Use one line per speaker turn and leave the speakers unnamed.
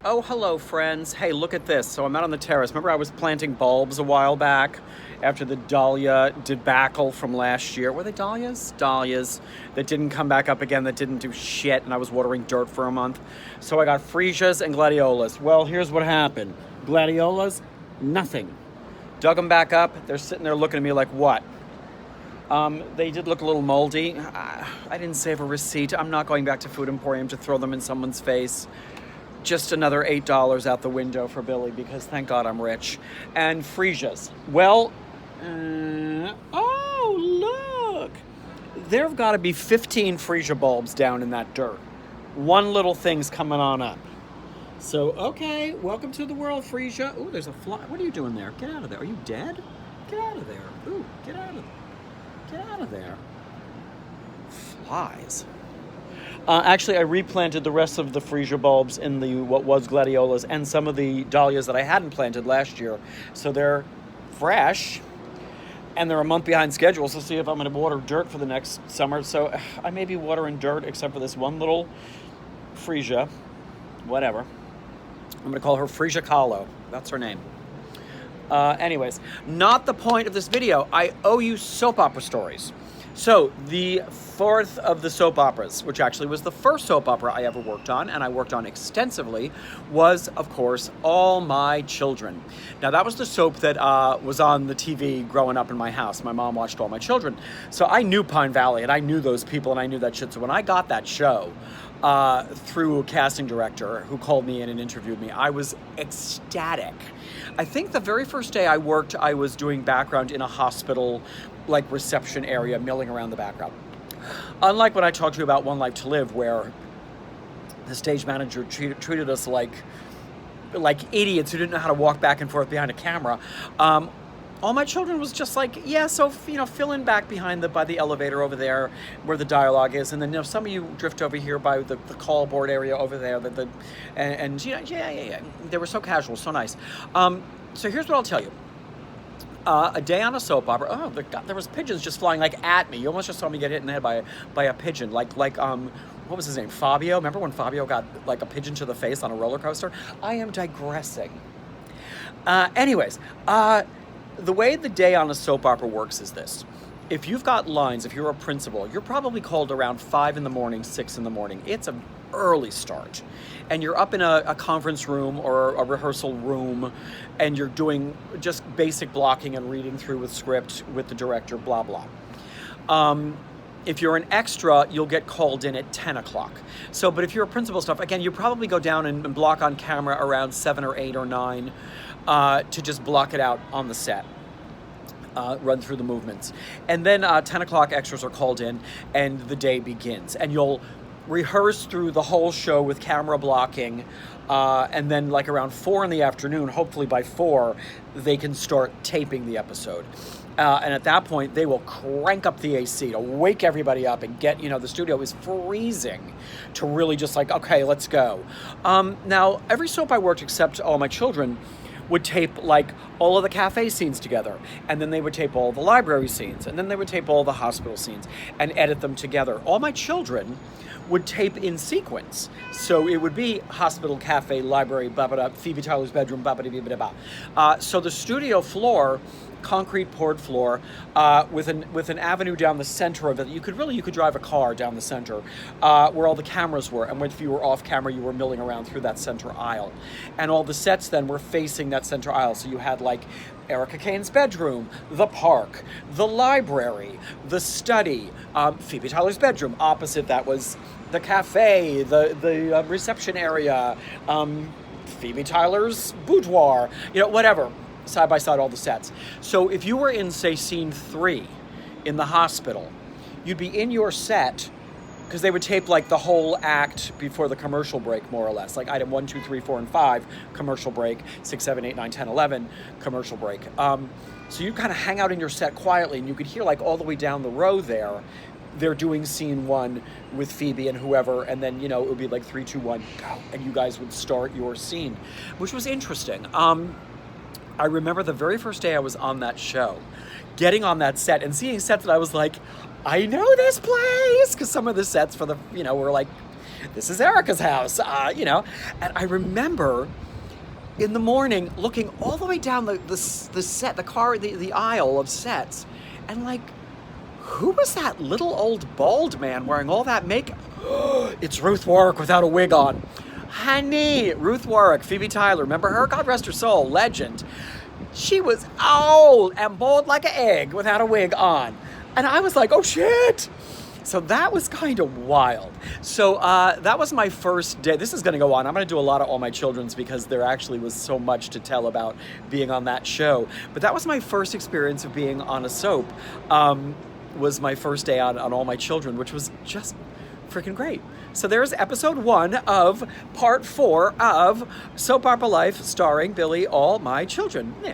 Oh, hello, friends. Hey, look at this. So I'm out on the terrace. Remember I was planting bulbs a while back after the dahlia debacle from last year? Were they dahlias? Dahlias that didn't come back up again, that didn't do shit, and I was watering dirt for a month. So I got freesias and gladiolas. Well, here's what happened. Gladiolas, nothing. Dug them back up. They're sitting there looking at me like, what? They did look a little moldy. I didn't save a receipt. I'm not going back to Food Emporium to throw them in someone's face. Just another $8 out the window for Billy because thank God I'm rich. And freesias. Well, oh, look. There have got to be 15 freesia bulbs down in that dirt. One little thing's coming on up. So, okay, welcome to the world, freesia. Ooh, there's a fly. What are you doing there? Get out of there. Are you dead? Get out of there. Ooh, get out of there. Get out of there. Flies. Actually, I replanted the rest of the freesia bulbs in the what was gladiolas and some of the dahlias that I hadn't planted last year. So they're fresh, and they're a month behind schedule. So see if I'm going to water dirt for the next summer. So I may be watering dirt except for this one little freesia. Whatever. I'm going to call her Freesia Kahlo. That's her name. Anyways, not the point of this video. I owe you soap opera stories. So the fourth of the soap operas, which actually was the first soap opera I ever worked on, and I worked on extensively, was, of course, All My Children. Now, that was the soap that was on the TV growing up in my house. My mom watched All My Children. So I knew Pine Valley, and I knew those people, and I knew that shit. So when I got that show through a casting director who called me in and interviewed me, I was ecstatic. I think the very first day I worked, I was doing background in a hospital, like reception area, milling around the background. Unlike when I talked to you about One Life to Live, where the stage manager treated us like idiots who didn't know how to walk back and forth behind a camera. All My Children was just like, yeah, so, fill in back behind by the elevator over there where the dialogue is. And then, some of you drift over here by the call board area over there. Yeah. They were so casual, so nice. So here's what I'll tell you. A day on a soap opera. Oh, there was pigeons just flying at me. You almost just saw me get hit in the head by a pigeon. Like what was his name? Fabio. Remember when Fabio got a pigeon to the face on a roller coaster? I am digressing. Anyways, the way the day on a soap opera works is this. If you've got lines, if you're a principal, you're probably called around 5 in the morning, 6 in the morning. It's an early start. And you're up in a conference room or a rehearsal room, and you're doing just basic blocking and reading through with script with the director, blah, blah. If you're an extra, you'll get called in at 10 o'clock. So, but if you're a principal stuff, again, you probably go down and block on camera around 7 or 8 or 9 to just block it out on the set. Run through the movements. And then 10 o'clock extras are called in and the day begins. And you'll rehearse through the whole show with camera blocking. And then around 4 in the afternoon, hopefully by 4, they can start taping the episode. And at that point, they will crank up the AC to wake everybody up and get, the studio is freezing to really just okay, let's go. Now, every soap I worked except All My Children would tape all of the cafe scenes together, and then they would tape all the library scenes, and then they would tape all the hospital scenes and edit them together. All My Children would tape in sequence. So it would be hospital, cafe, library, blah, blah, blah, Phoebe Tyler's bedroom, blah, blah, blah, blah, blah. So the studio floor, concrete poured floor, with an avenue down the center of it. You could drive a car down the center, where all the cameras were. And if you were off camera, you were milling around through that center aisle. And all the sets then were facing that center aisle. So you had Erica Kane's bedroom, the park, the library, the study, Phoebe Tyler's bedroom. Opposite that was the cafe, the reception area, Phoebe Tyler's boudoir, whatever. Side by side, all the sets. So if you were in, say, scene 3 in the hospital, you'd be in your set, because they would tape the whole act before the commercial break, more or less. Item 1, 2, 3, 4, and 5, commercial break, 6, 7, 8, 9, 10, 11, commercial break. So you kind of hang out in your set quietly, and you could hear all the way down the row there, they're doing scene 1 with Phoebe and whoever, and then, it would be 3, 2, 1, go, and you guys would start your scene, which was interesting. I remember the very first day I was on that show, getting on that set and seeing sets that I was I know this place, because some of the sets for the, were this is Erica's house, you know. And I remember in the morning looking all the way down the set, the aisle of sets, and like, who was that little old bald man wearing all that makeup? It's Ruth Warwick without a wig on. Honey, Ruth Warwick, Phoebe Tyler, remember her? God rest her soul, legend. She was old and bald like an egg without a wig on. And I was like, oh shit! So that was kind of wild. So that was my first day. This is going to go on. I'm going to do a lot of All My Children's because there actually was so much to tell about being on that show. But that was my first experience of being on a soap. Was my first day on All My Children, which was just freaking great. So there's episode 1 of part 4 of Soap Opera Life starring Billy, All My Children. Yeah.